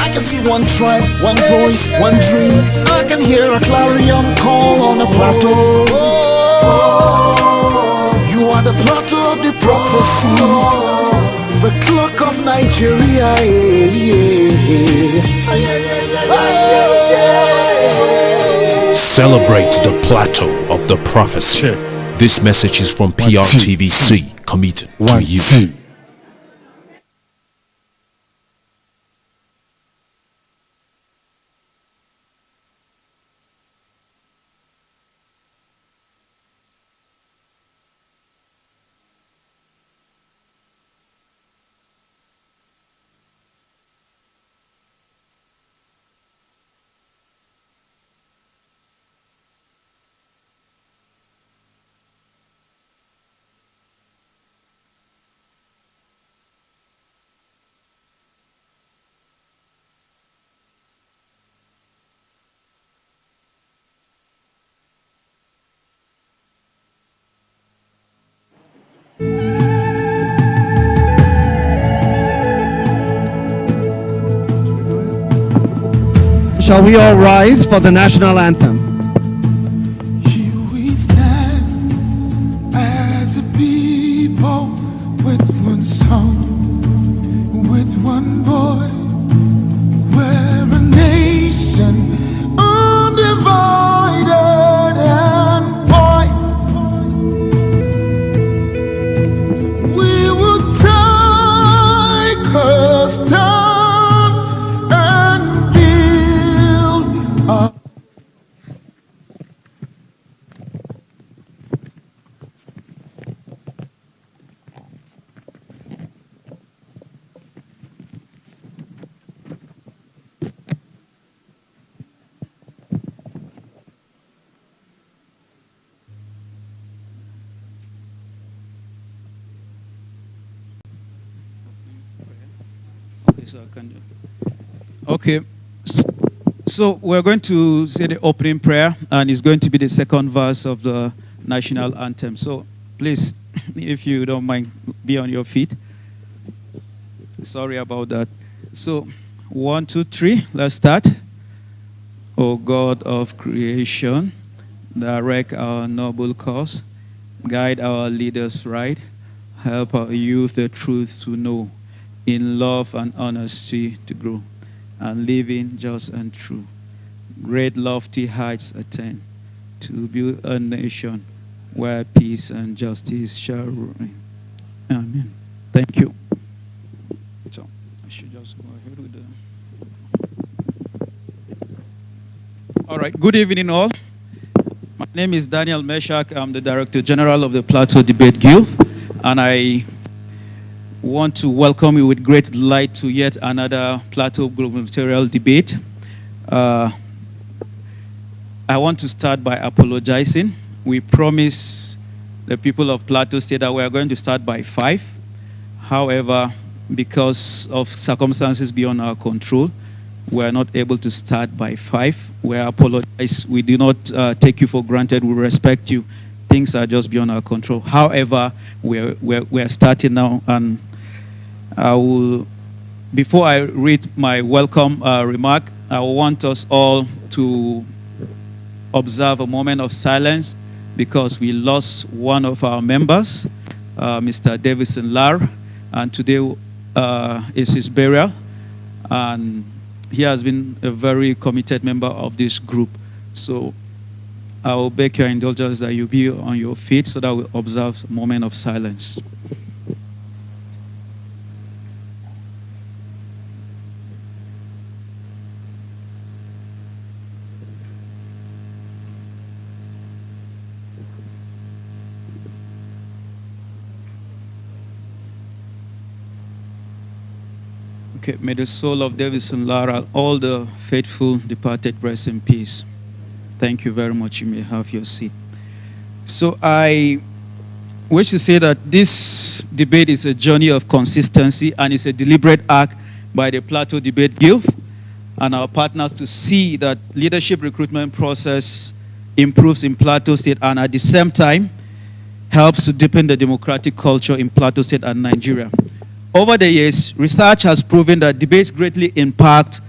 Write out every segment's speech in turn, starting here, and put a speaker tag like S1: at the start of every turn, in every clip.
S1: I can see one tribe, one voice, one dream. I can hear a clarion call on the plateau. You are the plateau of the prophecy, the clock of Nigeria.
S2: Celebrate the plateau of the prophecy. This message is from PRTVC, committed to you.
S3: Shall we all rise for the national anthem?
S1: Here we stand as a people with one song, with one voice. We're a nation undivided and voice. We will take a stand and build up.
S4: Okay, so we're going to say the opening prayer, and it's going to be the second verse of the national anthem. So please, if you don't mind, be on your feet. Sorry about that. So 1, 2, 3, let's start. O God of creation, direct our noble cause, guide our leaders right, help our youth the truth to know, in love and honesty to grow, and living just and true. Great lofty heights attain, to build a nation where peace and justice shall reign. Amen. Thank you. So I should just go ahead with the... All right, good evening all. My name is Daniel Meshach. I'm the Director General of the Plateau Debate Guild, and I want to welcome you with great delight to yet another Plateau Gubernatorial debate. I want to start by apologizing. We promised the people of Plateau State that we are going to start by 5. However, because of circumstances beyond our control, we are not able to start by 5. We apologize. We do not take you for granted. We respect you. Things are just beyond our control. However, we're starting now, and I will, before I read my welcome remark, I want us all to observe a moment of silence because we lost one of our members, Mr. Davison Lar, and today is his burial. And he has been a very committed member of this group. So I will beg your indulgence that you be on your feet so that we observe a moment of silence. Okay, may the soul of Davison Lara, all the faithful departed, rest in peace. Thank you very much. You may have your seat. So I wish to say that this debate is a journey of consistency, and it's a deliberate act by the Plateau Debate Guild and our partners to see that leadership recruitment process improves in Plateau State and at the same time helps to deepen the democratic culture in Plateau State and Nigeria. Over the years, research has proven that debates greatly impact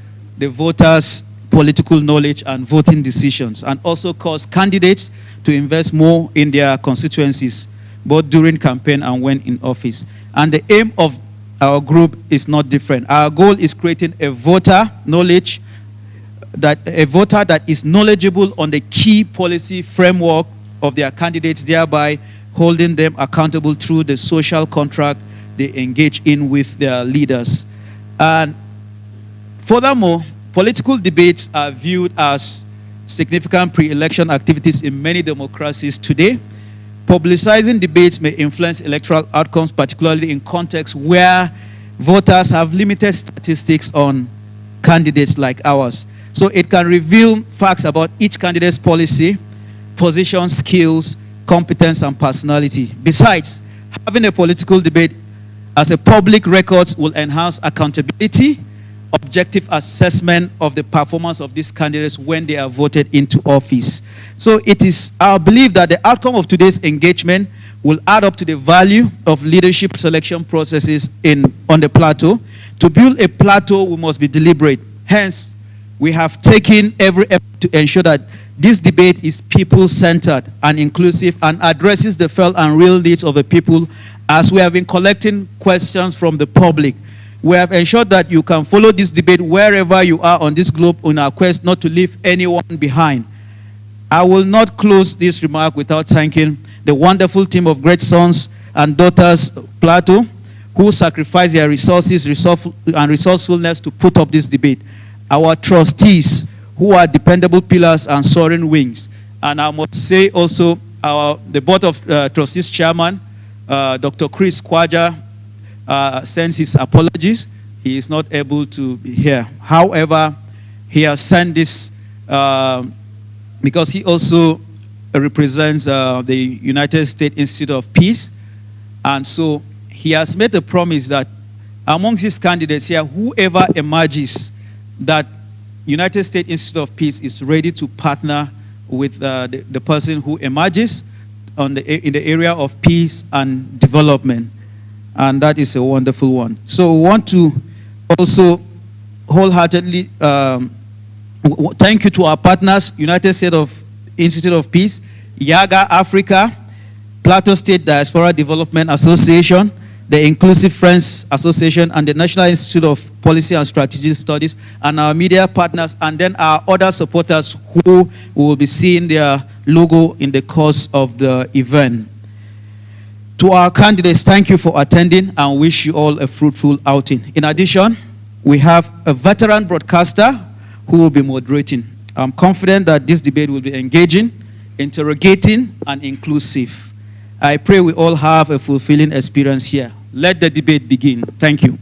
S4: the voters' political knowledge and voting decisions, and also cause candidates to invest more in their constituencies, both during campaign and when in office. And the aim of our group is not different. Our goal is creating a voter that is knowledgeable on the key policy framework of their candidates, thereby holding them accountable through the social contract they engage in with their leaders. And furthermore, political debates are viewed as significant pre-election activities in many democracies today. Publicizing debates may influence electoral outcomes, particularly in contexts where voters have limited statistics on candidates like ours. So it can reveal facts about each candidate's policy, position, skills, competence, and personality. Besides, having a political debate as a public record will enhance accountability, objective assessment of the performance of these candidates when they are voted into office. So it is our belief that the outcome of today's engagement will add up to the value of leadership selection processes on the plateau. To build a plateau, we must be deliberate. Hence, we have taken every effort to ensure that this debate is people-centered and inclusive and addresses the felt and real needs of the people, as we have been collecting questions from the public. We have ensured that you can follow this debate wherever you are on this globe in our quest not to leave anyone behind. I will not close this remark without thanking the wonderful team of great sons and daughters of Plateau who sacrificed their resources and resourcefulness to put up this debate. Our trustees who are dependable pillars and soaring wings. And I must say also the Board of Trustees Chairman, Dr. Chris Kwaja, sends his apologies. He is not able to be here. However, he has sent this because he also represents the United States Institute of Peace. And so he has made a promise that amongst his candidates here, whoever emerges, that United States Institute of Peace is ready to partner with the person who emerges in the area of peace and development. And that is a wonderful one. So we want to also wholeheartedly thank you to our partners, United States Institute of Peace, YAGA Africa, Plateau State Diaspora Development Association, the Inclusive Friends Association, and the National Institute of Policy and Strategic Studies, and our media partners, and then our other supporters who will be seeing their logo in the course of the event. To our candidates, thank you for attending and wish you all a fruitful outing. In addition, we have a veteran broadcaster who will be moderating. I'm confident that this debate will be engaging, interrogating, and inclusive. I pray we all have a fulfilling experience here. Let the debate begin. Thank you.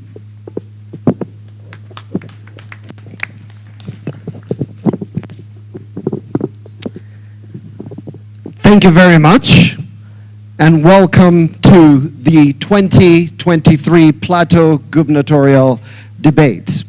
S3: Thank you very much, and welcome to the 2023 Plateau Gubernatorial Debate.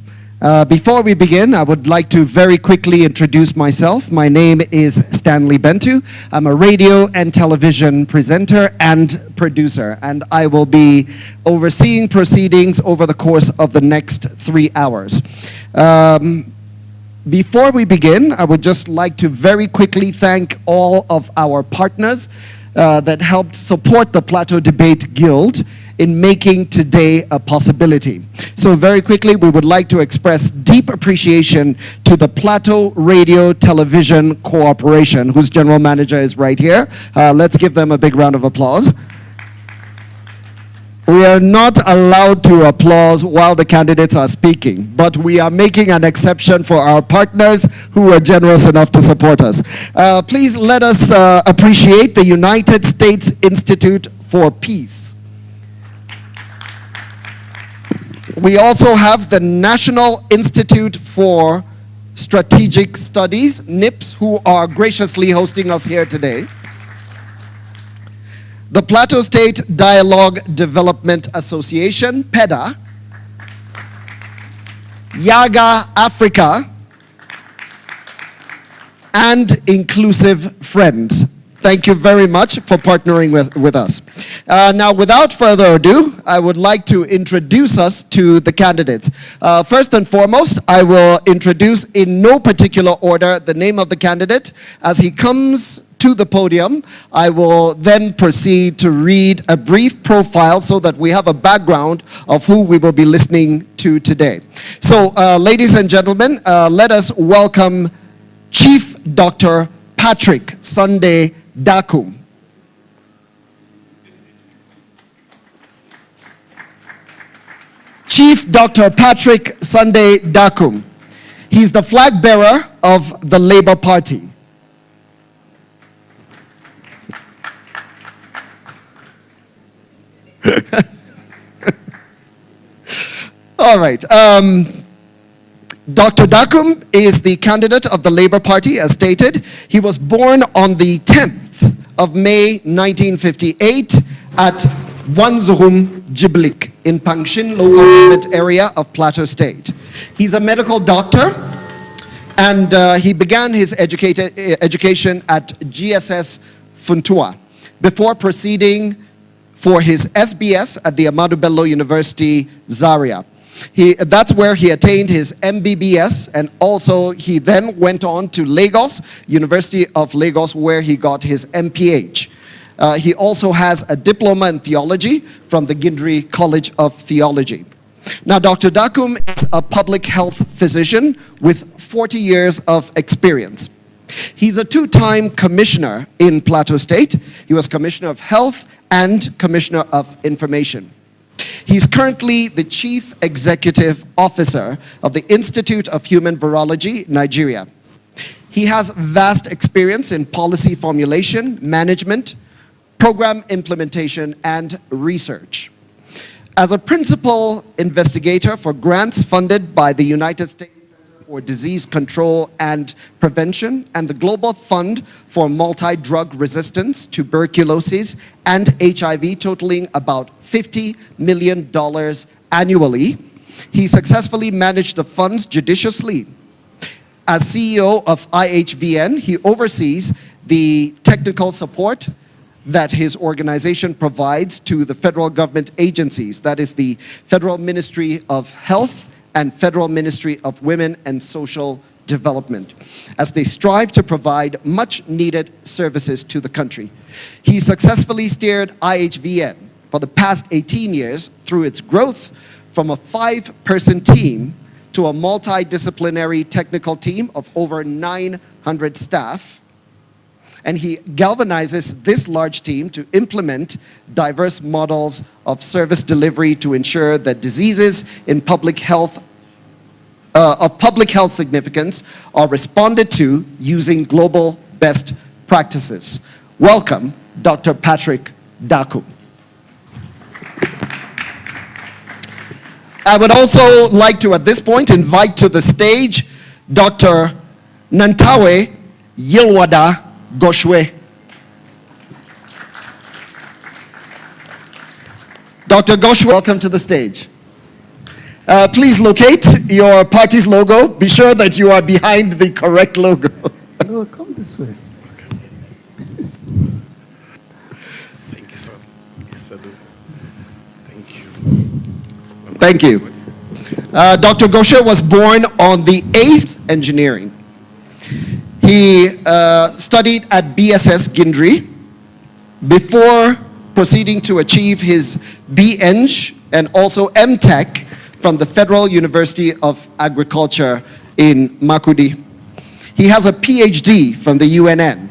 S3: Before we begin, I would like to very quickly introduce myself. My name is Stanley Bentu. I'm a radio and television presenter and producer, and I will be overseeing proceedings over the course of the next 3 hours. Before we begin, I would just like to very quickly thank all of our partners that helped support the Plateau Debate Guild in making today a possibility. So very quickly, we would like to express deep appreciation to the Plateau Radio Television Corporation, whose general manager is right here. Let's give them a big round of applause. We are not allowed to applaud while the candidates are speaking, but we are making an exception for our partners who were generous enough to support us. Please let us appreciate the United States Institute for Peace. We also have the National Institute for Strategic Studies, NIPS, who are graciously hosting us here today. The Plateau State Dialogue Development Association, PEDA, YAGA Africa, and Inclusive Friends. Thank you very much for partnering with us. Now, without further ado, I would like to introduce us to the candidates. First and foremost, I will introduce in no particular order the name of the candidate. As he comes to the podium, I will then proceed to read a brief profile so that we have a background of who we will be listening to today. So, ladies and gentlemen, let us welcome Chief Dr. Patrick Sunday Dakum. Chief Dr. Patrick Sunday Dakum. He's the flag bearer of the Labour Party. All right. Dr. Dakum is the candidate of the Labour Party, as stated. He was born on the 10th of May, 1958 at Wanzurum Jiblik in Pangshin local government area of Plateau State. He's a medical doctor, and he began his education at GSS Funtua before proceeding for his SBS at the Ahmadu Bello University, Zaria. That's where he attained his MBBS, and also he then went on to Lagos, University of Lagos, where he got his MPH. He also has a diploma in theology from the Gindri College of Theology. Now, Dr. Dakum is a public health physician with 40 years of experience. He's a two-time commissioner in Plateau State. He was Commissioner of Health and Commissioner of Information. He's currently the Chief Executive Officer of the Institute of Human Virology, Nigeria. He has vast experience in policy formulation, management, program implementation, and research. As a principal investigator for grants funded by the United States Center for Disease Control and Prevention and the Global Fund for Multi-Drug Resistance, Tuberculosis, and HIV, totaling about $50 million annually, he successfully managed the funds judiciously. As CEO of IHVN, he oversees the technical support that his organization provides to the federal government agencies, that is the Federal Ministry of Health and Federal Ministry of Women and Social Development, as they strive to provide much needed services to the country. He successfully steered IHVN for the past 18 years through its growth from a 5-person team to a multidisciplinary technical team of over 900 staff. And he galvanizes this large team to implement diverse models of service delivery to ensure that diseases in public health significance are responded to using global best practices. Welcome, Dr. Patrick Dakum. I would also like to, at this point, invite to the stage Dr. Nantawe Yilwada Goshwe. Dr. Goshwe, welcome to the stage. Please locate your party's logo. Be sure that you are behind the correct logo.
S5: No, come this way.
S6: Okay. Thank you, sir. Yes, I do. Thank you.
S3: Thank you. Dr. Goshwe was born on the 8th engineering. He studied at BSS Gindri before proceeding to achieve his B.Eng and also M.Tech from the Federal University of Agriculture in Makudi. He has a PhD from the UNN.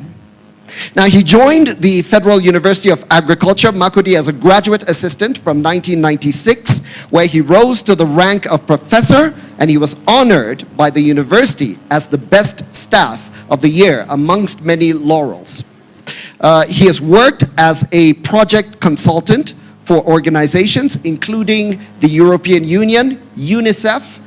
S3: Now, he joined the Federal University of Agriculture, Makudi, as a graduate assistant from 1996, where he rose to the rank of professor, and he was honored by the university as the best staff of the year amongst many laurels. He has worked as a project consultant for organizations including the European Union, UNICEF,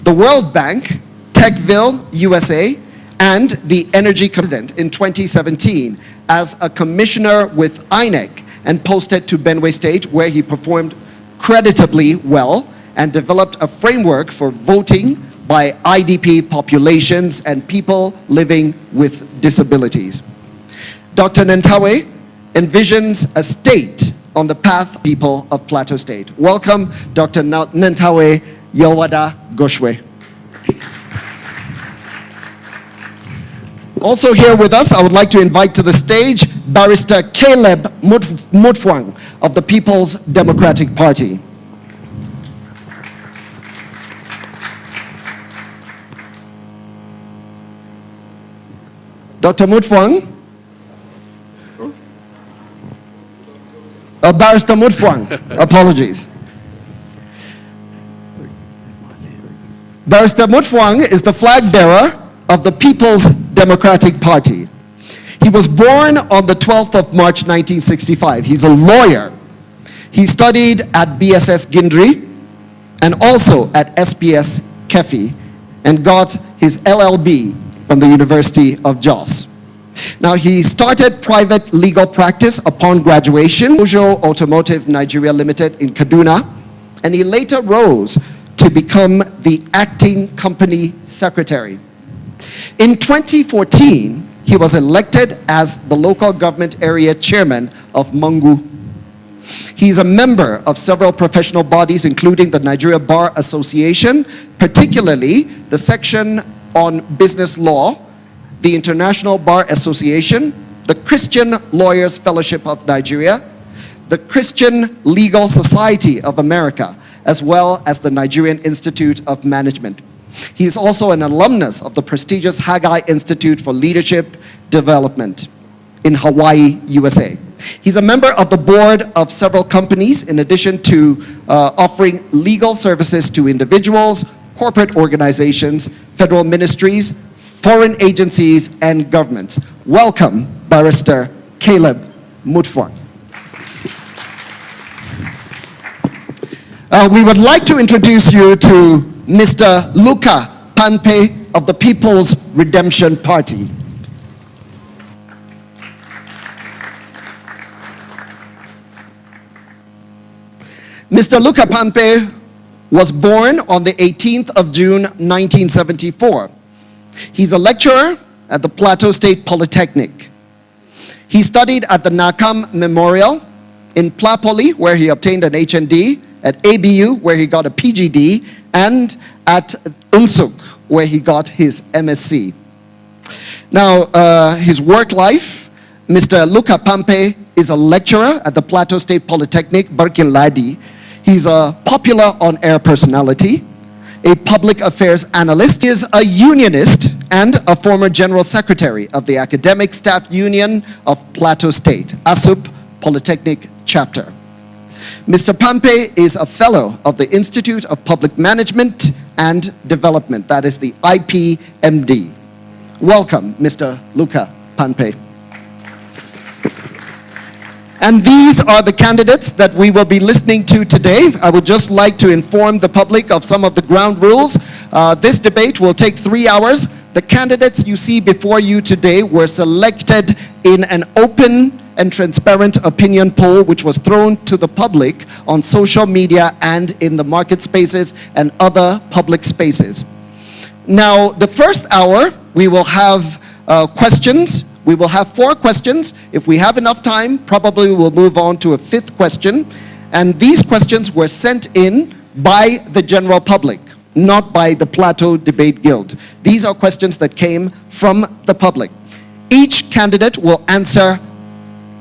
S3: the World Bank, Techville, USA, and the Energy Continent in 2017 as a commissioner with INEC and posted to Benue State, where he performed creditably well and developed a framework for voting by IDP populations and people living with disabilities. Dr. Nantawe envisions a state on the path people of Plateau State. Welcome, Dr. Nentawe Yelwada Goshwe. Also here with us, I would like to invite to the stage Barrister Caleb Mutfwang of the People's Democratic Party. Dr. Mutfwang? Barrister Mutfwang, apologies. Barrister Mutfwang is the flag bearer of the People's Democratic Party. He was born on the 12th of March 1965. He's a lawyer. He studied at BSS Gindri and also at SPS Kefi and got his LLB from the University of Jos. Now, he started private legal practice upon graduation, Ojo Automotive Nigeria Limited in Kaduna, and he later rose to become the acting company secretary. In 2014, he was elected as the local government area chairman of Mangu. He's a member of several professional bodies, including the Nigeria Bar Association, particularly the section on business law, the International Bar Association, the Christian Lawyers Fellowship of Nigeria, the Christian Legal Society of America, as well as the Nigerian Institute of Management. He is also an alumnus of the prestigious Haggai Institute for Leadership Development in Hawaii, USA. He's a member of the board of several companies, in addition to offering legal services to individuals, corporate organizations, federal ministries, foreign agencies, and governments. Welcome, Barrister Caleb Mutfwang. We would like to introduce you to Mr. Luka Panpe of the People's Redemption Party. Mr. Luka Panpe was born on the 18th of June 1974. He's a lecturer at the Plateau State Polytechnic. He studied at the Nakam Memorial, in Plapoli, where he obtained an HND, at ABU, where he got a PGD, and at Unsuk, where he got his MSc. Now, his work life, Mr. Luka Panpe is a lecturer at the Plateau State Polytechnic, Barkin Ladi. He's a popular on-air personality, a public affairs analyst. He is a unionist and a former general secretary of the Academic Staff Union of Plateau State, ASUP Polytechnic Chapter. Mr. Panpe is a fellow of the Institute of Public Management and Development, that is the IPMD. Welcome, Mr. Luka Panpe. And these are the candidates that we will be listening to today. I would just like to inform the public of some of the ground rules. This debate will take 3 hours. The candidates you see before you today were selected in an open and transparent opinion poll which was thrown to the public on social media and in the market spaces and other public spaces. Now, the first hour, we will have questions. We will have 4 questions. If we have enough time, probably we'll move on to a 5th question. And these questions were sent in by the general public, not by the Plateau Debate Guild. These are questions that came from the public. Each candidate will answer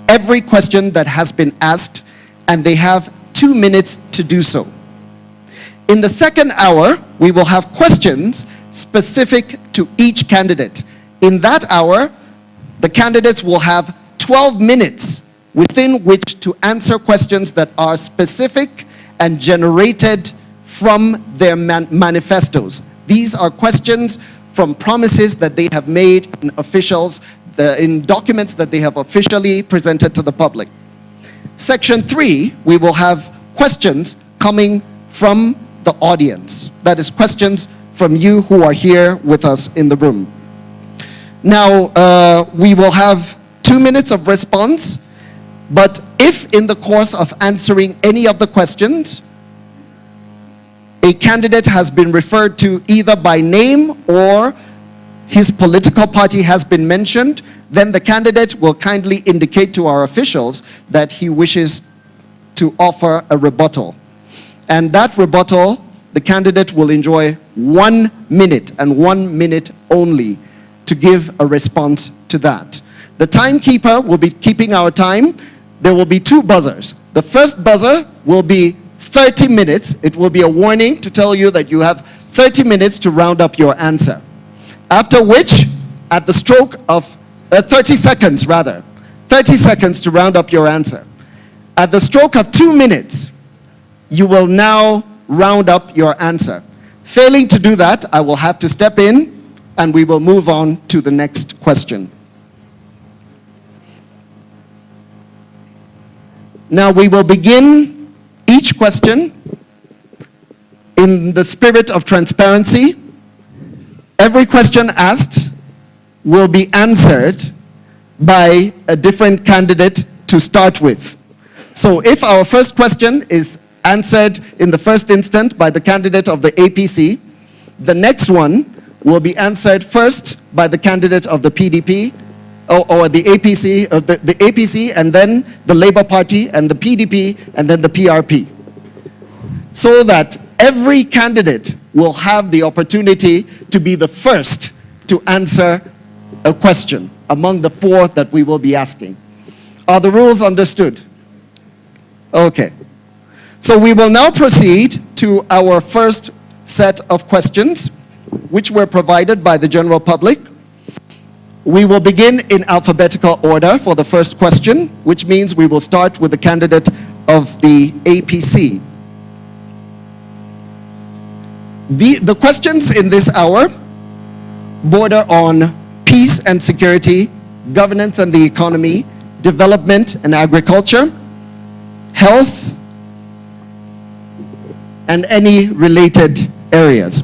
S3: every question that has been asked, and they have 2 minutes to do so. In the second hour, we will have questions specific to each candidate. In that hour, the candidates will have 12 minutes within which to answer questions that are specific and generated from their manifestos. These are questions from promises that they have made in in documents that they have officially presented to the public. Section 3, we will have questions coming from the audience. That is, questions from you who are here with us in the room. Now, we will have 2 minutes of response, but if in the course of answering any of the questions, a candidate has been referred to either by name or his political party has been mentioned, then the candidate will kindly indicate to our officials that he wishes to offer a rebuttal. And that rebuttal, the candidate will enjoy 1 minute and 1 minute only to give a response to that. The timekeeper will be keeping our time. There will be 2 buzzers. The first buzzer will be 30 minutes. It will be a warning to tell you that you have 30 minutes to round up your answer. After which, at the stroke of 30 seconds rather, 30 seconds to round up your answer. At the stroke of 2 minutes, you will now round up your answer. Failing to do that, I will have to step in and we will move on to the next question. Now we will begin each question in the spirit of transparency. Every question asked will be answered by a different candidate to start with. So if our first question is answered in the first instant by the candidate of the APC, the next one will be answered first by the candidate of the PDP, or the APC, the APC, and then the Labour Party, and the PDP, and then the PRP. So that every candidate will have the opportunity to be the first to answer a question among the 4 that we will be asking. Are the rules understood? Okay. So we will now proceed to our first set of questions, which were provided by the general public. We will begin in alphabetical order for the first question, which means we will start with the candidate of the APC. The questions in this hour border on peace and security, governance and the economy, development and agriculture, health, and any related areas.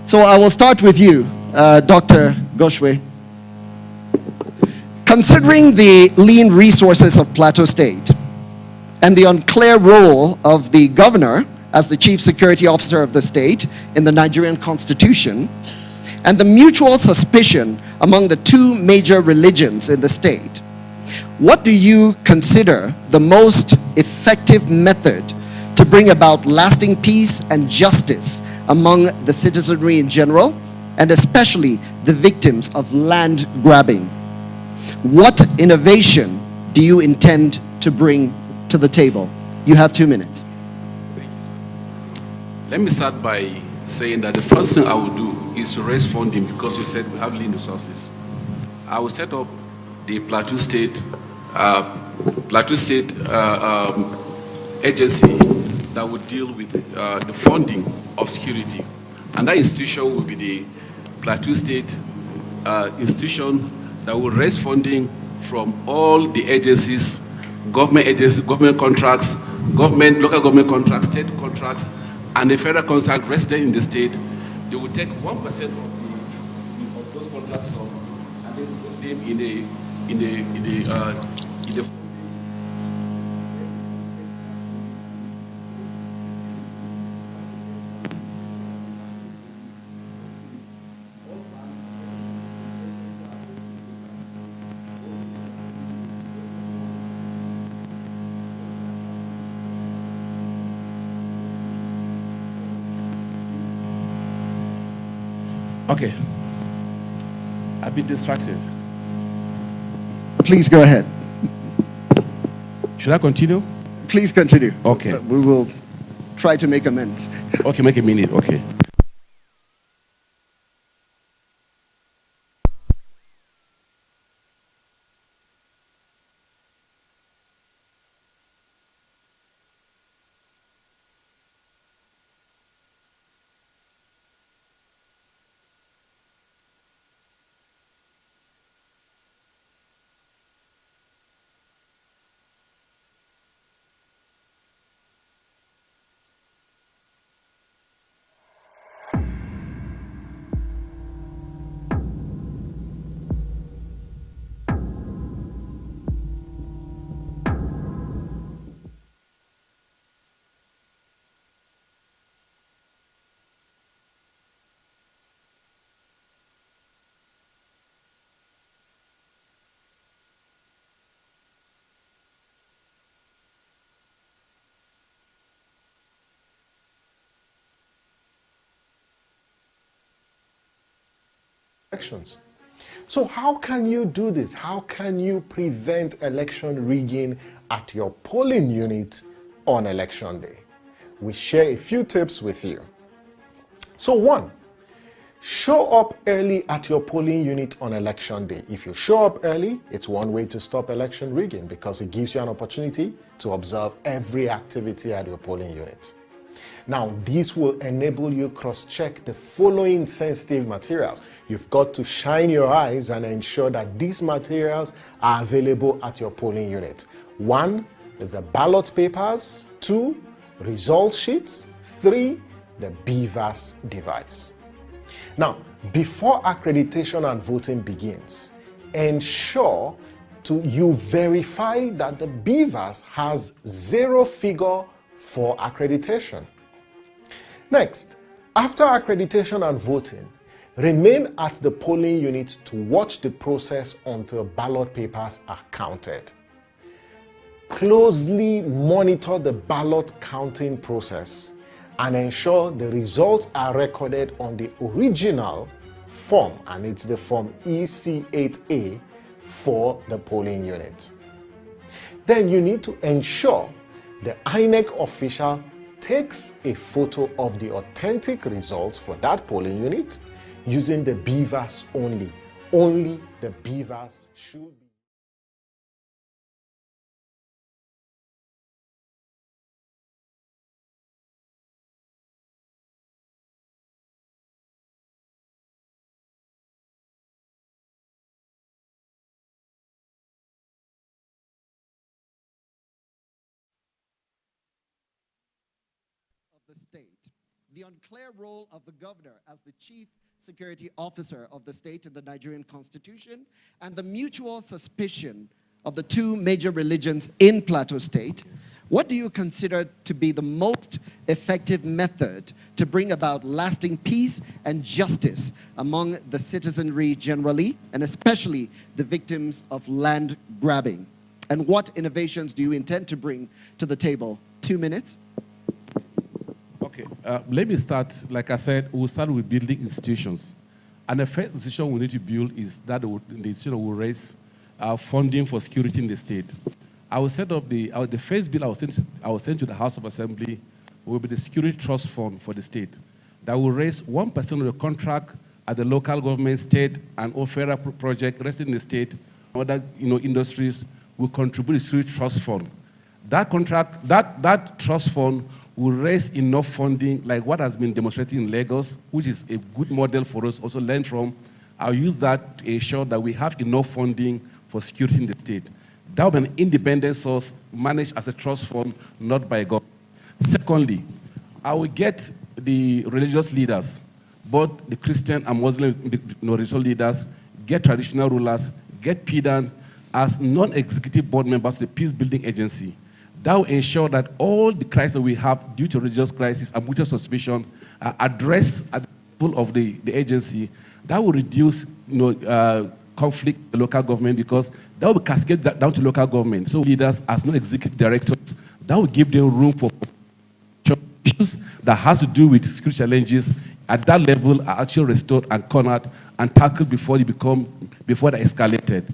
S3: So I will start with you, Dr. Goshwe. Considering the lean resources of Plateau State and the unclear role of the governor as the chief security officer of the state in the Nigerian constitution, and the mutual suspicion among the 2 major religions in the state, what do you consider the most effective method to bring about lasting peace and justice among the citizenry in general, and especially the victims of land grabbing? What innovation do you intend to bring to the table? You have 2 minutes.
S7: Thank you, sir. Let me start by saying that the first thing I will do is to raise funding, because you said we have lean resources. I will set up the Plateau State agency that would deal with the funding of security. And that institution will be the Plateau State institution that will raise funding from all the agencies, government contracts, local government contracts, state contracts, and the federal contract resident in the state. They will take 1% of those contracts and then put them in the Okay. I've been distracted.
S3: Please go ahead.
S7: Should I continue?
S3: Please continue.
S7: Okay.
S3: We will try to make amends.
S7: Okay, make a minute. Okay.
S6: elections. So how can you do this? How can you prevent election rigging at your polling unit on election day? We share a few tips with you. So 1, show up early at your polling unit on election day. If you show up early, it's one way to stop election rigging because it gives you an opportunity to observe every activity at your polling unit. Now, this will enable you cross-check the following sensitive materials. You've got to shine your eyes and ensure that these materials are available at your polling unit. 1 is the ballot papers, 2, result sheets, 3, the BVAS device. Now, before accreditation and voting begins, ensure you verify that the BVAS has 0 figure for accreditation. Next, after accreditation and voting, remain at the polling unit to watch the process until ballot papers are counted. Closely monitor the ballot counting process and ensure the results are recorded on the original form, and it's the form EC8A for the polling unit. Then you need to ensure the INEC official takes a photo of the authentic results for that polling unit using the BVAS only. Only the BVAS should be.
S3: The state, the unclear role of the governor as the chief security officer of the state in the Nigerian constitution, and the mutual suspicion of the 2 major religions in Plateau State, what do you consider to be the most effective method to bring about lasting peace and justice among the citizenry generally, and especially the victims of land grabbing? And what innovations do you intend to bring to the table? 2 minutes.
S8: Okay, let me start. Like I said, we'll start with building institutions. And the first institution we need to build is that the institution will raise funding for security in the state. I will set up the first bill I will send to the House of Assembly will be the Security Trust Fund for the state that will raise 1% of the contract at the local government, state, and all federal project resting in the state. Other industries will contribute to the Security Trust Fund. That contract, that trust fund will raise enough funding like what has been demonstrated in Lagos, which is a good model for us also learn from. I'll use that to ensure that we have enough funding for security in the state. That will be an independent source managed as a trust fund, not by government. Secondly, I will get the religious leaders, both the Christian and Muslim religious leaders, get traditional rulers, get PDAN as non-executive board members of the Peace Building Agency. That will ensure that all the crises we have due to religious crisis and mutual suspicion are addressed at the level of the agency. That will reduce conflict in the local government because that will cascade down to local government. So leaders as non-executive directors, that will give them room for issues that has to do with security challenges at that level are actually restored and cornered and tackled before they escalated.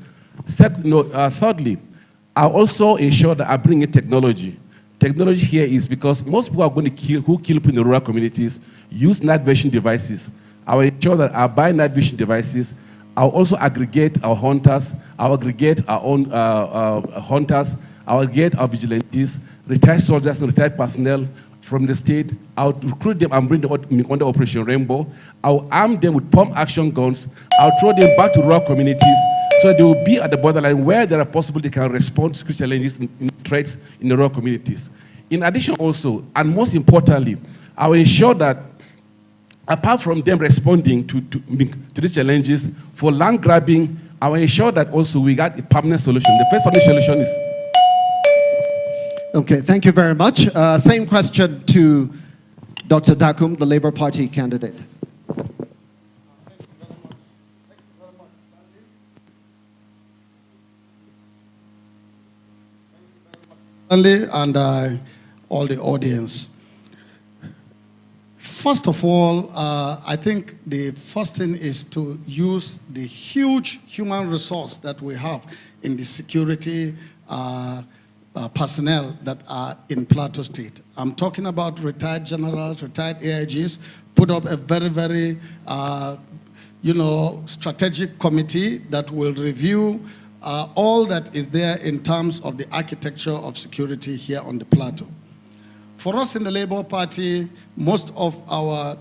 S8: Thirdly, I also ensure that I bring in technology. Technology here is because most people are going to kill people in the rural communities use night vision devices. I will ensure that I buy night vision devices. I'll also aggregate our hunters. I'll aggregate our own hunters. I'll aggregate our vigilantes, retired soldiers and retired personnel from the state. I'll recruit them and bring them under Operation Rainbow. I'll arm them with pump action guns. I'll throw them back to rural communities so they will be at the borderline where there are possible they can respond to security challenges and threats in the rural communities. In addition also, and most importantly, I will ensure that apart from them responding to these challenges, for land grabbing, I will ensure that also we got a permanent solution. The first permanent solution is...
S3: Okay, thank you very much. Same question to Dr. Dakum, the Labour Party candidate.
S5: And all the audience. First of all, I think the first thing is to use the huge human resource that we have in the security personnel that are in Plateau State. I'm talking about retired generals, retired AIGs, put up a very, very, strategic committee that will review all that is there in terms of the architecture of security here on the Plateau. For us in the Labour Party, most of our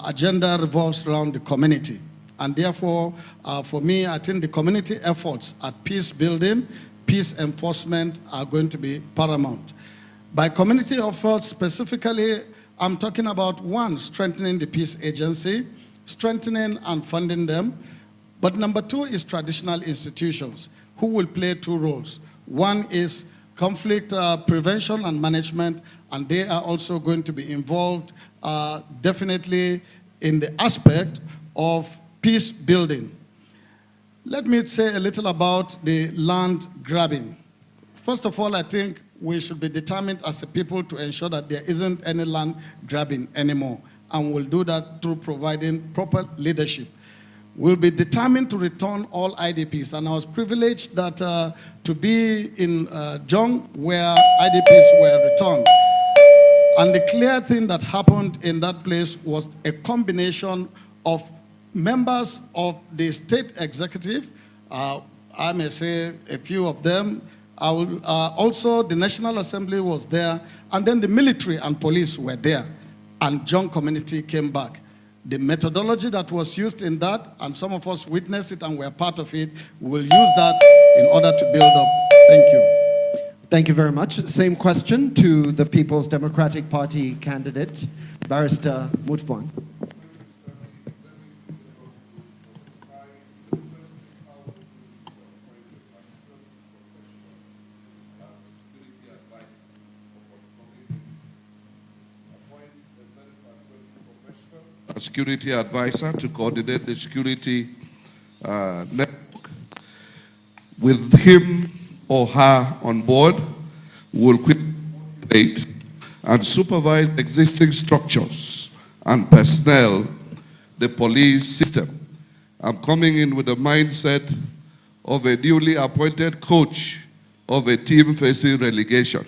S5: agenda revolves around the community. And therefore, for me, I think the community efforts at peace building, peace enforcement are going to be paramount. By community efforts specifically, I'm talking about one, strengthening the peace agency, strengthening and funding them. But number two is traditional institutions who will play two roles. One is conflict prevention and management, and they are also going to be involved definitely in the aspect of peace building. Let me say a little about the land grabbing. First of all, I think we should be determined as a people to ensure that there isn't any land grabbing anymore, and we'll do that through providing proper leadership. We'll be determined to return all IDPs, and I was privileged that to be in Jong where IDPs were returned. And the clear thing that happened in that place was a combination of members of the state executive, I may say a few of them, also the National Assembly was there, and then the military and police were there, and Jong community came back. The methodology that was used in that, and some of us witnessed it and were part of it, we will use that in order to build up. Thank you.
S3: Thank you very much. Same question to the People's Democratic Party candidate, Barrister Mutfwang.
S9: Security advisor to coordinate the security network. With him or her on board, will coordinate and supervise existing structures and personnel, the police system. I'm coming in with the mindset of a newly appointed coach of a team facing relegation.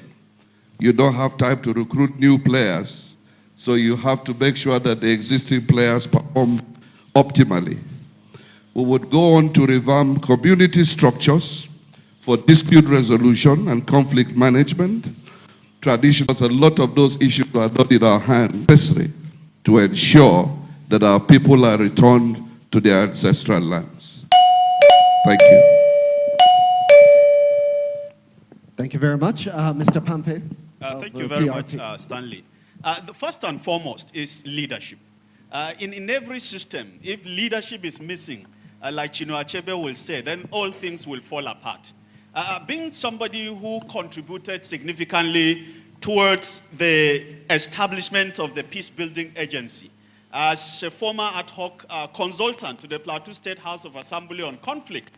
S9: You don't have time to recruit new players, so you have to make sure that the existing players perform optimally. We would go on to revamp community structures for dispute resolution and conflict management. Traditionally, a lot of those issues are not in our hands, necessary to ensure that our people are returned to their ancestral lands. Thank you.
S3: Thank you very much. Mr. Pampe.
S10: Thank you very much, Stanley. The first and foremost is leadership. In every system, if leadership is missing, like Chinua Achebe will say, then all things will fall apart. Being somebody who contributed significantly towards the establishment of the peace-building agency, as a former ad hoc consultant to the Plateau State House of Assembly on conflict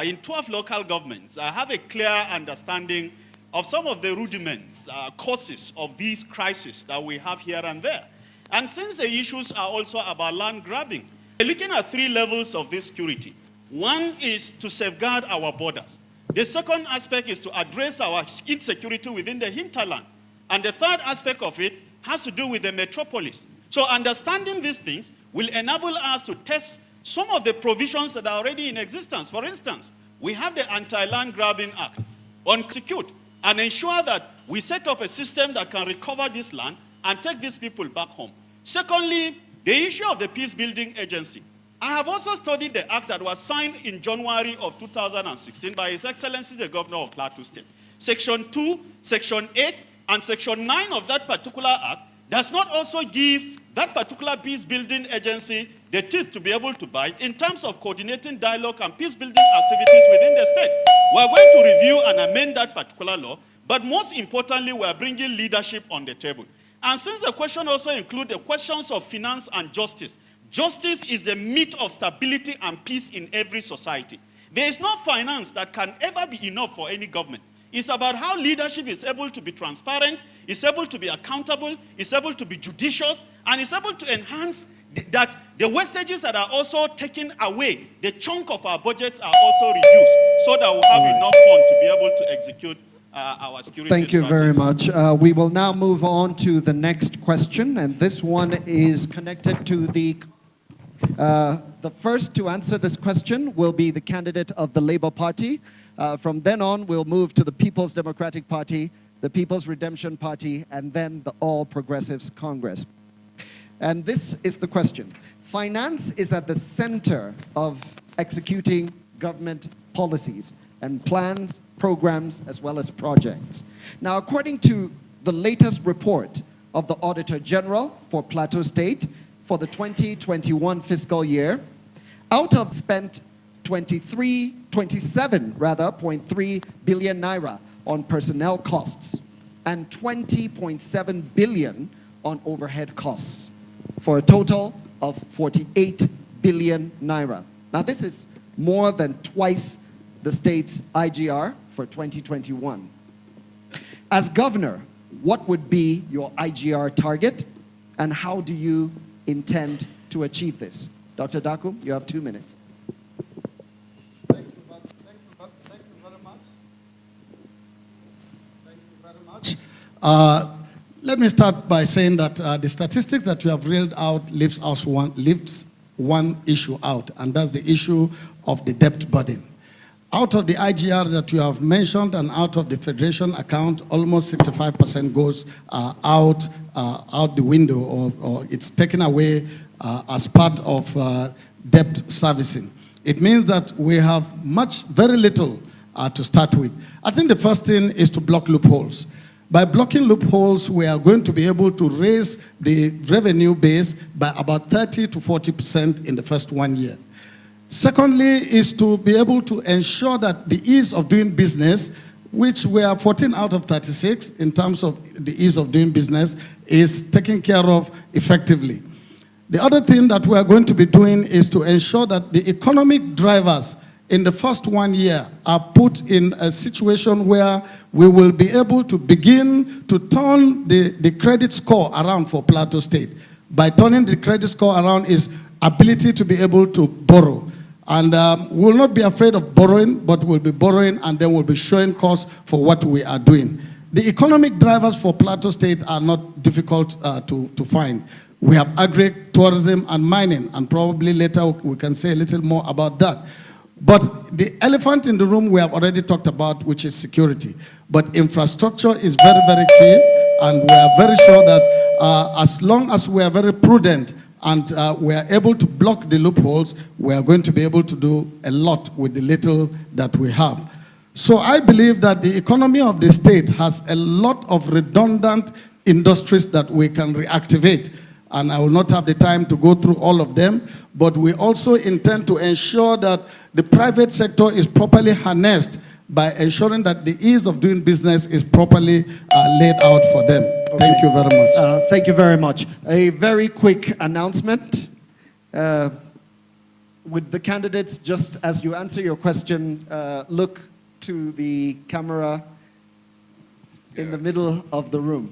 S10: in 12 local governments, I have a clear understanding of some of the rudiments, causes of these crises that we have here and there. And since the issues are also about land grabbing, we're looking at three levels of this security. One is to safeguard our borders. The second aspect is to address our insecurity within the hinterland. And the third aspect of it has to do with the metropolis. So understanding these things will enable us to test some of the provisions that are already in existence. For instance, we have the Anti-Land Grabbing Act on execute and ensure that we set up a system that can recover this land and take these people back home. Secondly, the issue of the peace-building agency. I have also studied the act that was signed in January of 2016 by His Excellency the Governor of Plateau State. Section 2, Section 8, and Section 9 of that particular act does not also give that particular peace-building agency the teeth to be able to bite in terms of coordinating dialogue and peace-building activities within the state. We're going to review and amend that particular law, but most importantly, we're bringing leadership on the table. And since the question also includes the questions of finance and justice, justice is the meat of stability and peace in every society. There is no finance that can ever be enough for any government. It's about how leadership is able to be transparent, is able to be accountable, is able to be judicious, and is able to enhance that the wastages that are also taken away, the chunk of our budgets are also reduced, so that we'll have enough fund to be able to execute our security
S3: Thank you
S10: strategy.
S3: very much. We will now move on to the next question, and this one is connected to the first to answer this question will be the candidate of the Labour Party. From then on, we'll move to the People's Democratic Party, the People's Redemption Party, and then the All Progressives Congress. And this is the question. Finance is at the center of executing government policies and plans, programs, as well as projects. Now, according to the latest report of the Auditor General for Plateau State for the 2021 fiscal year, out of spent 27.3 billion naira on personnel costs and 20.7 billion on overhead costs, for a total of 48 billion naira. Now, this is more than twice the state's IGR for 2021. As governor, what would be your IGR target, and how do you intend to achieve this? Dr. Dakum, you have 2 minutes.
S5: Thank you very much. Let me start by saying that the statistics that you have reeled out leaves one issue out, and that's the issue of the debt burden. Out of the IGR that you have mentioned and out of the Federation account, almost 65% goes out the window, or it's taken away as part of debt servicing. It means that we have very little to start with. I think the first thing is to block loopholes. By blocking loopholes, we are going to be able to raise the revenue base by about 30 to 40% in the first 1 year. Secondly, is to be able to ensure that the ease of doing business, which we are 14 out of 36 in terms of the ease of doing business, is taken care of effectively. The other thing that we are going to be doing is to ensure that the economic drivers in the first 1 year are put in a situation where we will be able to begin to turn the credit score around for Plateau State. By turning the credit score around is ability to be able to borrow. And we will not be afraid of borrowing, but we'll be borrowing and then we'll be showing costs for what we are doing. The economic drivers for Plateau State are not difficult to find. We have agri, tourism, and mining, and probably later we can say a little more about that. But the elephant in the room we have already talked about, which is security. But infrastructure is very, very key, and we are very sure that as long as we are very prudent and we are able to block the loopholes, we are going to be able to do a lot with the little that we have. So I believe that the economy of the state has a lot of redundant industries that we can reactivate. And I will not have the time to go through all of them, but we also intend to ensure that the private sector is properly harnessed by ensuring that the ease of doing business is properly laid out for them. Okay. Thank you very much.
S3: Thank you very much. A very quick announcement. With the candidates, just as you answer your question, look to the camera in the middle of the room,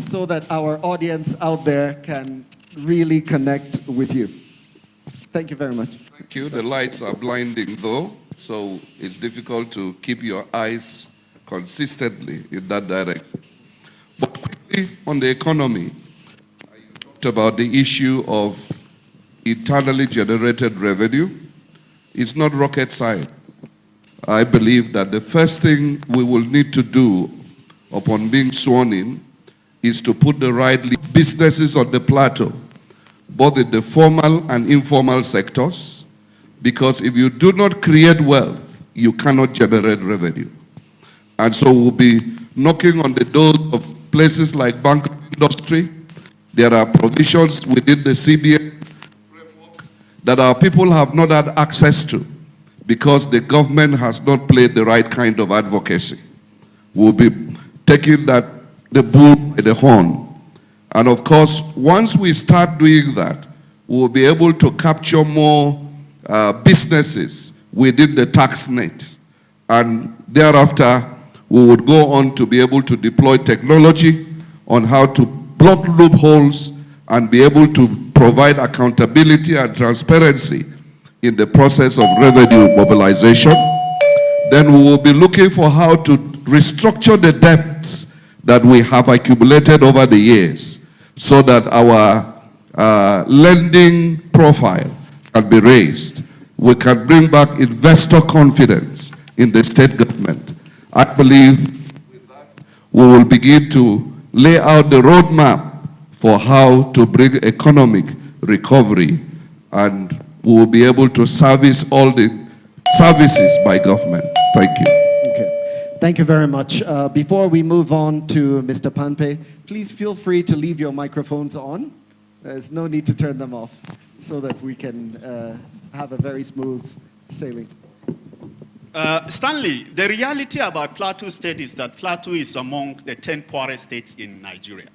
S3: so that our audience out there can really connect with you. Thank you very much.
S9: Thank you. The lights are blinding though, so it's difficult to keep your eyes consistently in that direction. But quickly on the economy, you talked about the issue of internally generated revenue. It's not rocket science. I believe that the first thing we will need to do upon being sworn in is to put the right businesses on the plateau, both in the formal and informal sectors, because if you do not create wealth, you cannot generate revenue. And so we'll be knocking on the doors of places like banking industry. There are provisions within the CBA framework that our people have not had access to because the government has not played the right kind of advocacy. We'll be taking the bull by the horn. And of course, once we start doing that, we'll be able to capture more businesses within the tax net. And thereafter, we would go on to be able to deploy technology on how to block loopholes and be able to provide accountability and transparency in the process of revenue mobilization. Then we will be looking for how to restructure the debts that we have accumulated over the years so that our lending profile can be raised. We can bring back investor confidence in the state government. I believe with that, we will begin to lay out the roadmap for how to bring economic recovery, and we will be able to service all the services by government. Thank you.
S3: Okay. Thank you very much. Before we move on to Mr. Panpe, please feel free to leave your microphones on. There's no need to turn them off so that we can have a very smooth sailing.
S10: Stanley, the reality about Plateau State is that Plateau is among the 10 poorest states in Nigeria.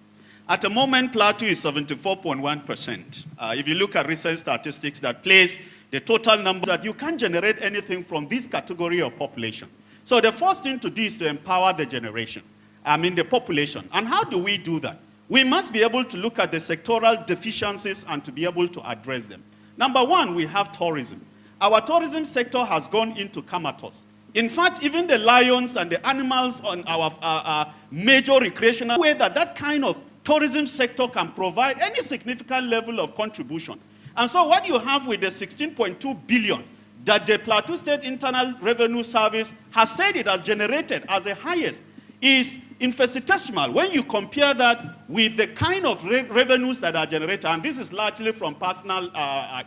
S10: At the moment, Plateau is 74.1%. If you look at recent statistics that place the total number, that you can't generate anything from this category of population. So the first thing to do is to empower the generation, the population. And how do we do that? We must be able to look at the sectoral deficiencies and to be able to address them. Number one, we have tourism. Our tourism sector has gone into comatose. In fact, even the lions and the animals on our major recreational way that kind of tourism sector can provide any significant level of contribution. And so what you have with the 16.2 billion that the Plateau State Internal Revenue Service has said it has generated as the highest is infinitesimal when you compare that with the kind of revenues that are generated, and this is largely from personal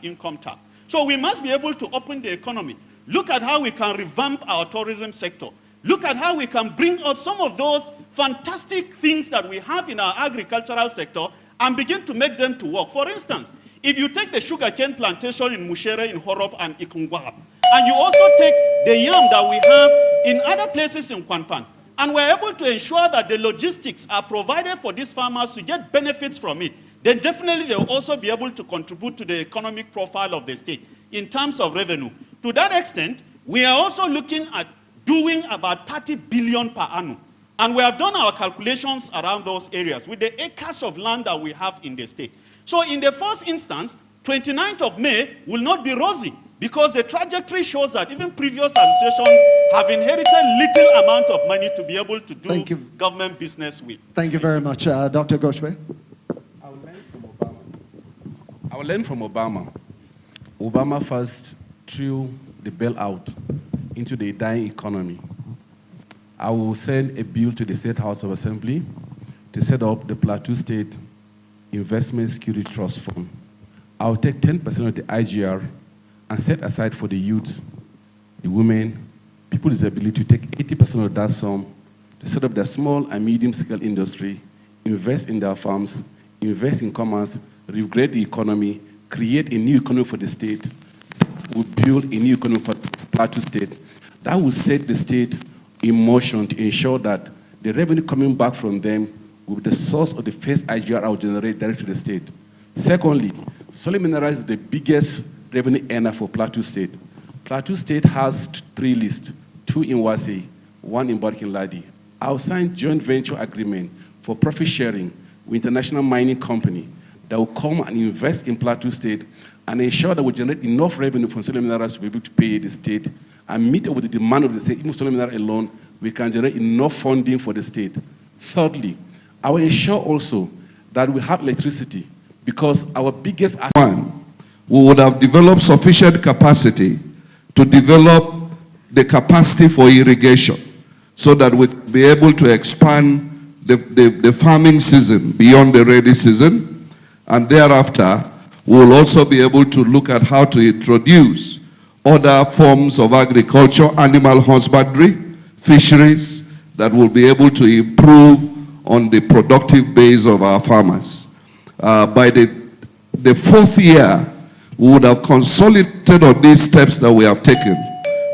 S10: income tax. So we must be able to open the economy. Look at how we can revamp our tourism sector. Look at how we can bring up some of those fantastic things that we have in our agricultural sector and begin to make them to work. For instance, if you take the sugarcane plantation in Mushere, in Horop, and Ikungwahab, and you also take the yam that we have in other places in Kwanpan, and we're able to ensure that the logistics are provided for these farmers to get benefits from it, then definitely they'll also be able to contribute to the economic profile of the state in terms of revenue. To that extent, we are also looking at doing about 30 billion per annum. And we have done our calculations around those areas with the acres of land that we have in the state. So in the first instance, 29th of May will not be rosy because the trajectory shows that even previous administrations have inherited little amount of money to be able to do government business with.
S3: Thank you very much. Dr. Goshwe?
S8: I will learn from Obama. Obama first threw the bailout into the dying economy. I will send a bill to the State House of Assembly to set up the Plateau State Investment Security Trust Fund. I will take 10% of the IGR and set aside for the youth, the women, people with disability to take 80% of that sum to set up their small and medium-scale industry, invest in their farms, invest in commerce, regrade the economy, create a new economy for the state, will build a new economy for Plateau State. That will set the state in motion to ensure that the revenue coming back from them will be the source of the first IGR I will generate direct to the state. Secondly, solid minerals is the biggest revenue earner for Plateau State. Plateau State has 3 lists, 2 in Wase, 1 in Barkin-Ladi. I will sign joint venture agreement for profit sharing with international mining company that will come and invest in Plateau State and ensure that we generate enough revenue from solid minerals to be able to pay the state and meet up with the demand of the state. Even solid mineral alone, we can generate enough funding for the state. Thirdly, I will ensure also that we have electricity because our biggest asset.
S9: One, we would have developed sufficient capacity to develop the capacity for irrigation so that we could be able to expand the farming season beyond the rainy season. And thereafter, we will also be able to look at how to introduce other forms of agriculture, animal husbandry, fisheries, that will be able to improve on the productive base of our farmers. By the 4th year, we would have consolidated on these steps that we have taken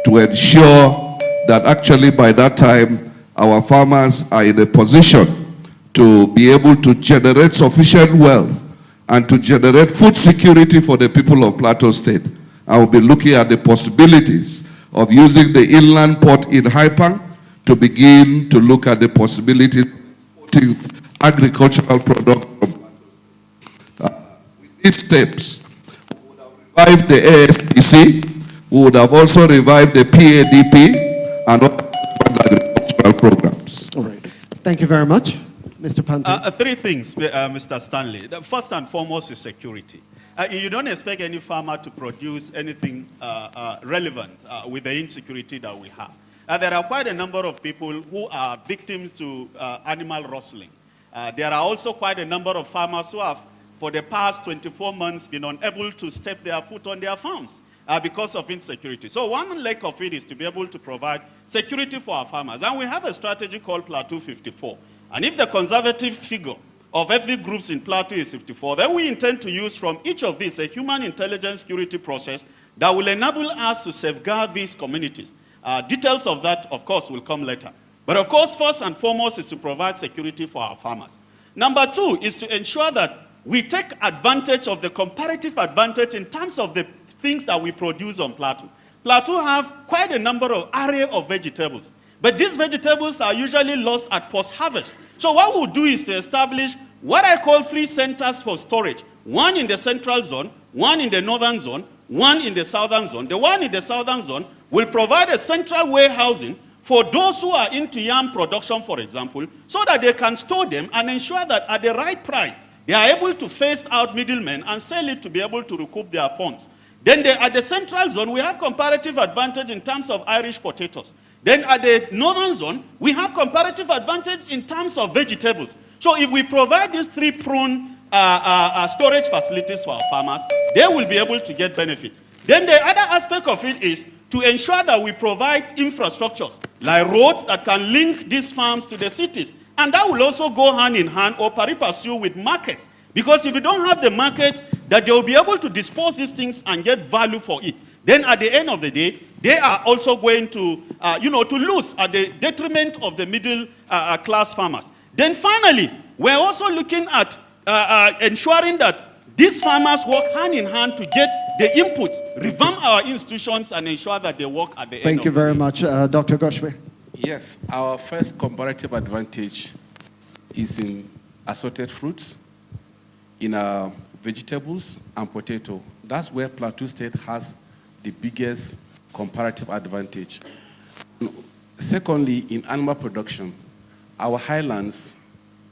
S9: to ensure that actually by that time, our farmers are in a position to be able to generate sufficient wealth and to generate food security for the people of Plateau State. I will be looking at the possibilities of using the inland port in Haipang to begin to look at the possibilities of agricultural products. these steps, we would have revived the ASTC, we would have also revived the PADP and other agricultural programs.
S3: All right. Thank you very much. Mr. Pante.
S10: Three things, Mr. Stanley. The first and foremost is security. You don't expect any farmer to produce anything relevant with the insecurity that we have. There are quite a number of people who are victims to animal rustling. There are also quite a number of farmers who have, for the past 24 months, been unable to step their foot on their farms because of insecurity. So one leg of it is to be able to provide security for our farmers. And we have a strategy called Plateau 54. And if the conservative figure of ethnic groups in Plateau is 54, then we intend to use from each of these a human intelligence security process that will enable us to safeguard these communities. Details of that, of course, will come later. But of course, first and foremost is to provide security for our farmers. Number two is to ensure that we take advantage of the comparative advantage in terms of the things that we produce on Plateau. Plateau have quite a number of array of vegetables. But these vegetables are usually lost at post-harvest. So what we'll do is to establish what I call 3 centers for storage. One in the central zone, one in the northern zone, one in the southern zone. The one in the southern zone will provide a central warehousing for those who are into yam production, for example, so that they can store them and ensure that at the right price, they are able to phase out middlemen and sell it to be able to recoup their funds. Then at the central zone, we have comparative advantage in terms of Irish potatoes. Then at the northern zone, we have comparative advantage in terms of vegetables. So if we provide these 3 prune storage facilities for our farmers, they will be able to get benefit. Then the other aspect of it is to ensure that we provide infrastructures, like roads that can link these farms to the cities. And that will also go hand in hand or pari passu with markets. Because if you don't have the markets, that they will be able to dispose these things and get value for it. Then at the end of the day, they are also going to, to lose at the detriment of the middle class farmers. Then finally, we're also looking at ensuring that these farmers work hand in hand to get the inputs, revamp our institutions, and ensure that they work at the end of the day.
S3: Thank you very much. Dr. Goshwe.
S8: Yes, our first comparative advantage is in assorted fruits, in vegetables and potato. That's where Plateau State has the biggest comparative advantage. Secondly, in animal production, our highlands,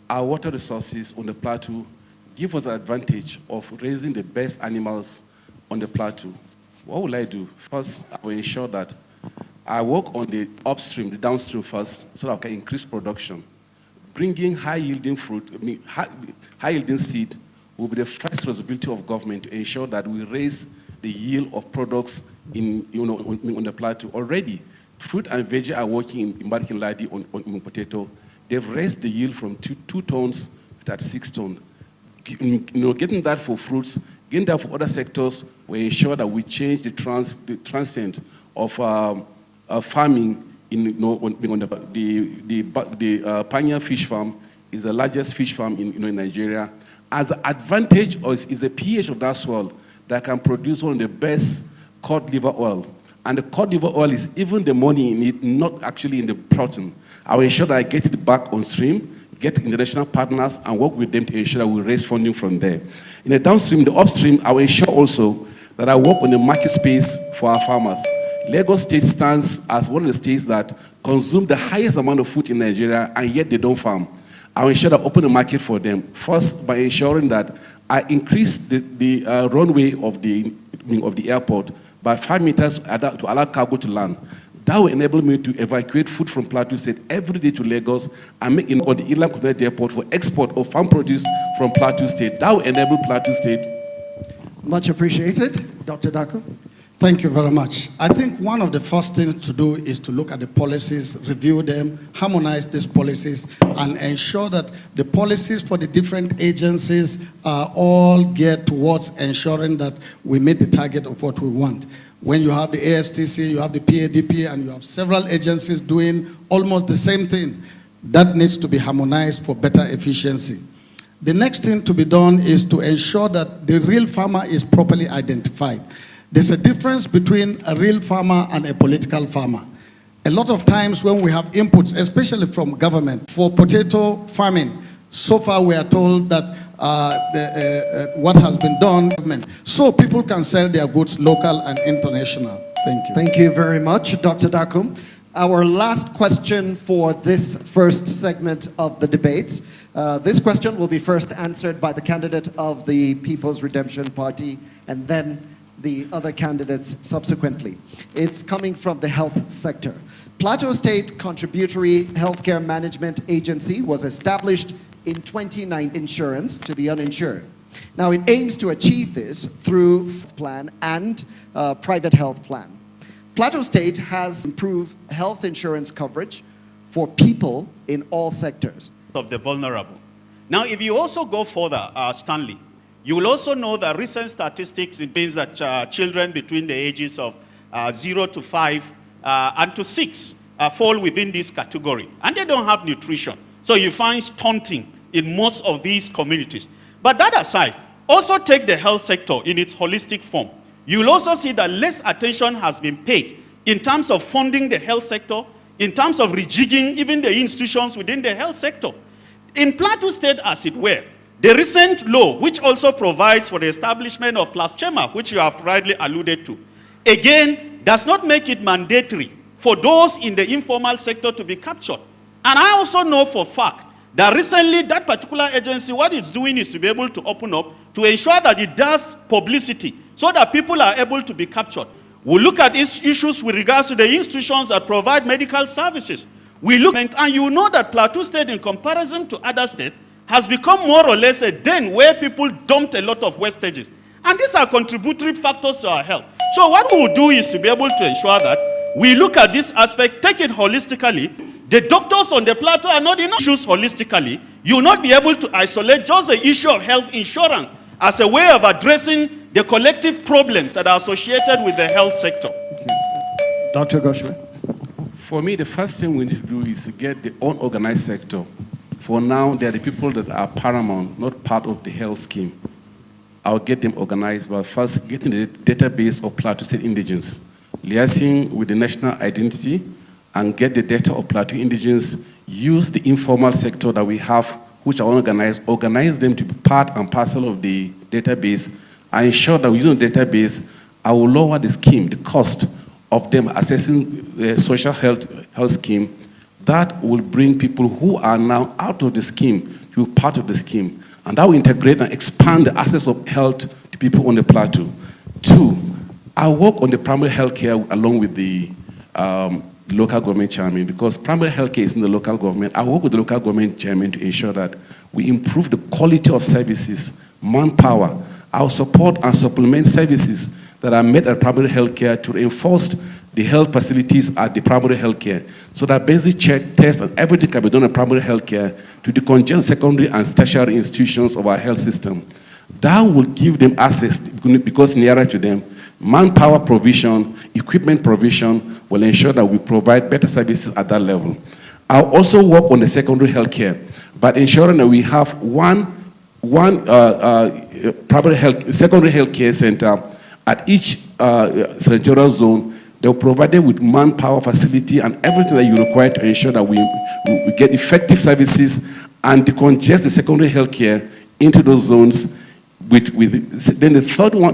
S8: our water resources on the plateau give us an advantage of raising the best animals on the plateau. What will I do? First, I will ensure that I work on the upstream, the downstream first, so that I can increase production. Bringing high-yielding fruit, high-yielding seed will be the first responsibility of government to ensure that we raise the yield of products on the plateau. Already, fruit and veggie are working in Barking Ladi on potato. They've raised the yield from 2 tons to 36 tons. Getting that for fruits, getting that for other sectors, we ensure that we change the transient of farming in the Panya fish farm is the largest fish farm in Nigeria. As an advantage is the pH of that soil that can produce one of the best cod liver oil. And the cod liver oil is even the money in it, not actually in the protein. I will ensure that I get it back on stream, get international partners, and work with them to ensure that we raise funding from there. In the downstream, the upstream, I will ensure also that I work on the market space for our farmers. Lagos State stands as one of the states that consume the highest amount of food in Nigeria, and yet they don't farm. I will ensure that I open the market for them. First, by ensuring that I increase the runway of the airport by 5 meters to allow cargo to land. That will enable me to evacuate food from Plateau State every day to Lagos and make it on the Inland Community Airport for export of farm produce from Plateau State. That will enable Plateau State.
S3: Much appreciated. Dr. Dako.
S5: Thank you very much. I think one of the first things to do is to look at the policies, review them, harmonize these policies, and ensure that the policies for the different agencies are all geared towards ensuring that we meet the target of what we want. When you have the ASTC, you have the PADP, and you have several agencies doing almost the same thing, that needs to be harmonized for better efficiency. The next thing to be done is to ensure that the real farmer is properly identified. There's a difference between a real farmer and a political farmer. A lot of times when we have inputs, especially from government, for potato farming, so far we are told that what has been done, so people can sell their goods local and international. Thank you.
S3: Thank you very much, Dr. Dakum. Our last question for this first segment of the debate. This question will be first answered by the candidate of the People's Redemption Party and then the other candidates subsequently. It's coming from the health sector. Plateau State Contributory Healthcare Management Agency was established in 2009 insurance to the uninsured. Now it aims to achieve this through plan and private health plan. Plateau State has improved health insurance coverage for people in all sectors.
S10: Of the vulnerable. Now, if you also go further, Stanley, you will also know that recent statistics means that children between the ages of 0 to 5 and to 6 fall within this category. And they don't have nutrition. So you find stunting in most of these communities. But that aside, also take the health sector in its holistic form. You will also see that less attention has been paid in terms of funding the health sector, in terms of rejigging even the institutions within the health sector. In Plateau State, as it were, the recent law, which also provides for the establishment of Plaschema, which you have rightly alluded to, again, does not make it mandatory for those in the informal sector to be captured. And I also know for a fact that recently that particular agency, what it's doing is to be able to open up to ensure that it does publicity so that people are able to be captured. We look at these issues with regards to the institutions that provide medical services. We look, and you know that Plateau State, in comparison to other states, has become more or less a den where people dumped a lot of wastages. And these are contributory factors to our health. So what we will do is to be able to ensure that we look at this aspect, take it holistically. The doctors on the plateau are not in issues holistically. You will not be able to isolate just the issue of health insurance as a way of addressing the collective problems that are associated with the health sector.
S3: Dr. Goshua.
S8: For me, the first thing we need to do is to get the unorganized sector. For now, they are the people that are paramount, not part of the health scheme. I'll get them organized by first getting the database of Plateau State indigents, liaising with the national identity, and get the data of Plateau indigents, use the informal sector that we have, which are unorganized, organize them to be part and parcel of the database. I ensure that using the database, I will lower the scheme, the cost of them accessing the social health scheme. That will bring people who are now out of the scheme to be part of the scheme. And that will integrate and expand the access of health to people on the plateau. 2, I work on the primary health care along with the local government chairman, because primary health care is in the local government. I work with the local government chairman to ensure that we improve the quality of services, manpower. I'll support and supplement services that are made at primary health care to reinforce the health facilities at the primary health care, so that basic check, tests, and everything can be done at primary health care to decongest secondary and tertiary institutions of our health system. That will give them access, because nearer to them, manpower provision, equipment provision will ensure that we provide better services at that level. I'll also work on the secondary health care, but ensuring that we have one secondary health care center at each senatorial zone. They'll provide them with manpower, facility, and everything that you require to ensure that we get effective services and decongest the secondary health care into those zones. Then the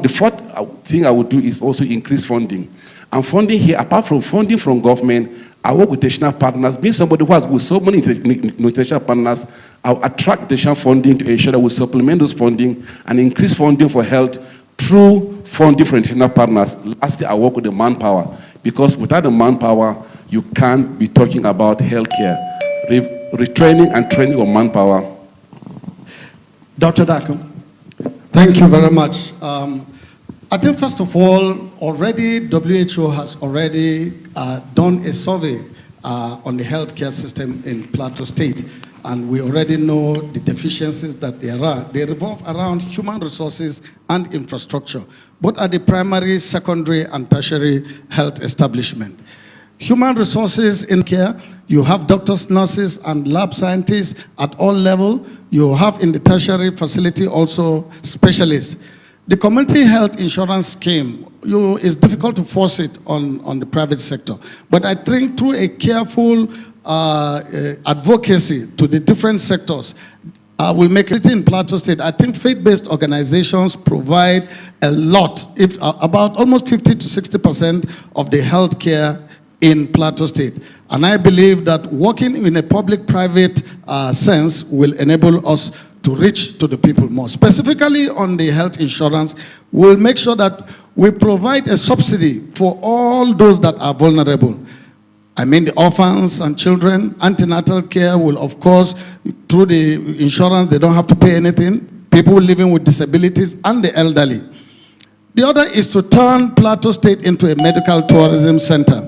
S8: fourth thing I would do is also increase funding. And funding here, apart from funding from government, I work with international partners. Being somebody who has with so many international partners, I'll attract international funding to ensure that we supplement those funding and increase funding for health through funding for international partners. Lastly, I work with the manpower, because without the manpower, you can't be talking about healthcare. Retraining and training of manpower.
S3: Dr. Dakum.
S5: Thank you very much. I think first of all, already WHO has already done a survey on the healthcare system in Plateau State. And we already know the deficiencies that there are. They revolve around human resources and infrastructure, both at the primary, secondary, and tertiary health establishment. Human resources in care, you have doctors, nurses, and lab scientists at all levels. You have in the tertiary facility also specialists. The community health insurance scheme, it's difficult to force it on the private sector. But I think through a careful advocacy to the different sectors, will make it in Plateau State. I think faith-based organizations provide a lot, if about almost 50 to 60% of the health care in Plateau State. And I believe that working in a public-private sense will enable us to reach to the people more. Specifically on the health insurance, we'll make sure that we provide a subsidy for all those that are vulnerable. I mean the orphans and children. Antenatal care will, of course, through the insurance, they don't have to pay anything. People living with disabilities and the elderly. The other is to turn Plateau State into a medical tourism center.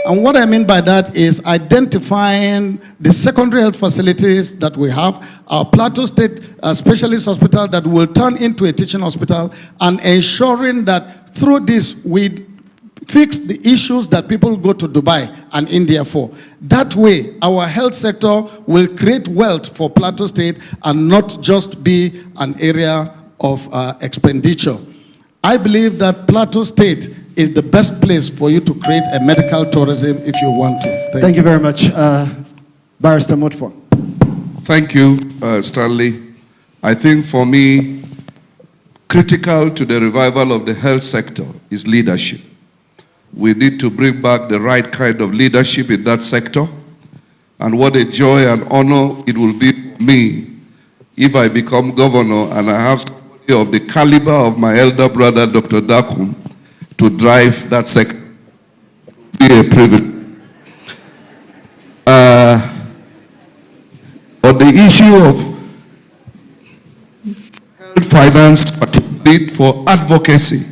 S5: And what I mean by that is identifying the secondary health facilities that we have, our Plateau State Specialist Hospital that will turn into a teaching hospital, and ensuring that through this we fix the issues that people go to Dubai and India for. That way, our health sector will create wealth for Plateau State and not just be an area of expenditure. I believe that Plateau State is the best place for you to create a medical tourism if you want to.
S3: Thank you very much. Barrister Mutfor.
S9: Thank you, Stanley. I think for me, critical to the revival of the health sector is leadership. We need to bring back the right kind of leadership in that sector. And what a joy and honor it will be for me if I become governor and I have somebody of the caliber of my elder brother, Dr. Dakum, to drive that sector. Be a privilege. On the issue of health finance, particularly for advocacy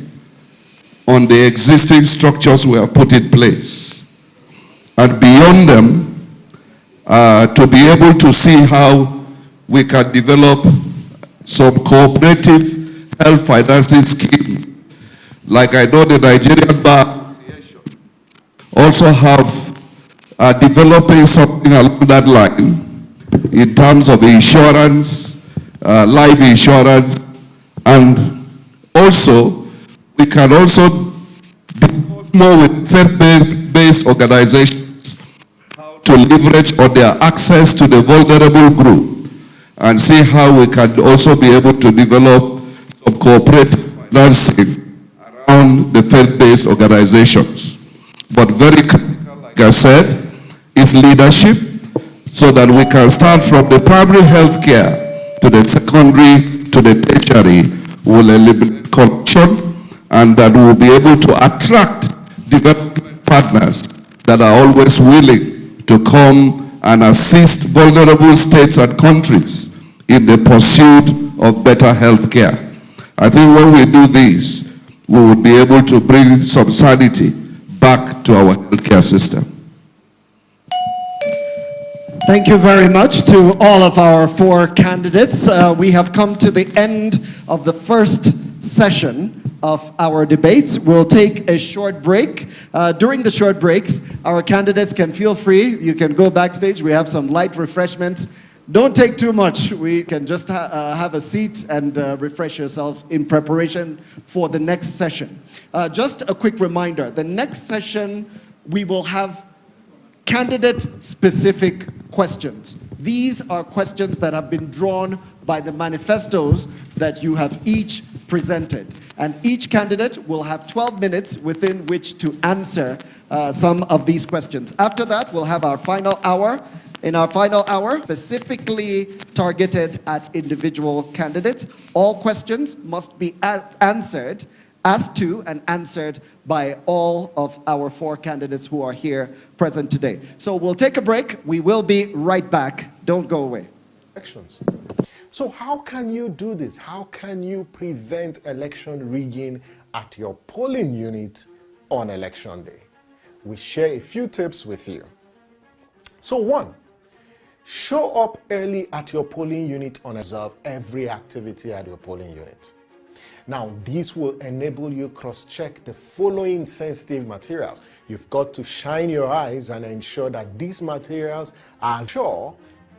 S9: on the existing structures we have put in place, and beyond them, to be able to see how we can develop some cooperative health financing scheme. Like I know the Nigerian Bar also have developing something along that line in terms of insurance, life insurance, and also we can also discuss more with faith-based organizations how to leverage on their access to the vulnerable group and see how we can also be able to develop some cooperative financing around the faith-based organizations. But very critical, like I said, is leadership, so that we can start from the primary health care to the secondary to the tertiary. We'll eliminate corruption, and that we'll be able to attract development partners that are always willing to come and assist vulnerable states and countries in the pursuit of better health care. I think when we do this, we will be able to bring some sanity back to our healthcare system.
S3: Thank you very much to all of our four candidates. We have come to the end of the first session of our debates. We'll take a short break. During the short breaks, our candidates can feel free. You can go backstage. We have some light refreshments. Don't take too much. We can just have a seat and refresh yourself in preparation for the next session. Just a quick reminder, the next session we will have candidate-specific questions. These are questions that have been drawn by the manifestos that you have each presented. And each candidate will have 12 minutes within which to answer some of these questions. After that, we'll have our final hour. In our final hour, specifically targeted at individual candidates, all questions must be answered, asked to and answered by all of our four candidates who are here present today. So we'll take a break. We will be right back. Don't go away.
S6: Elections. So how can you do this? How can you prevent election rigging at your polling unit on election day? We share a few tips with you. So 1, show up early at your polling unit and observe every activity at your polling unit. Now, this will enable you cross-check the following sensitive materials. You've got to shine your eyes and ensure that these materials are sure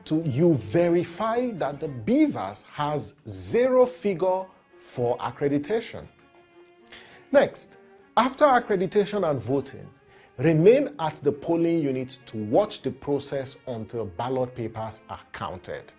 S6: to you verify that the BVAS has 0 figure for accreditation. Next, after accreditation and voting, remain at the polling unit to watch the process until ballot papers are counted.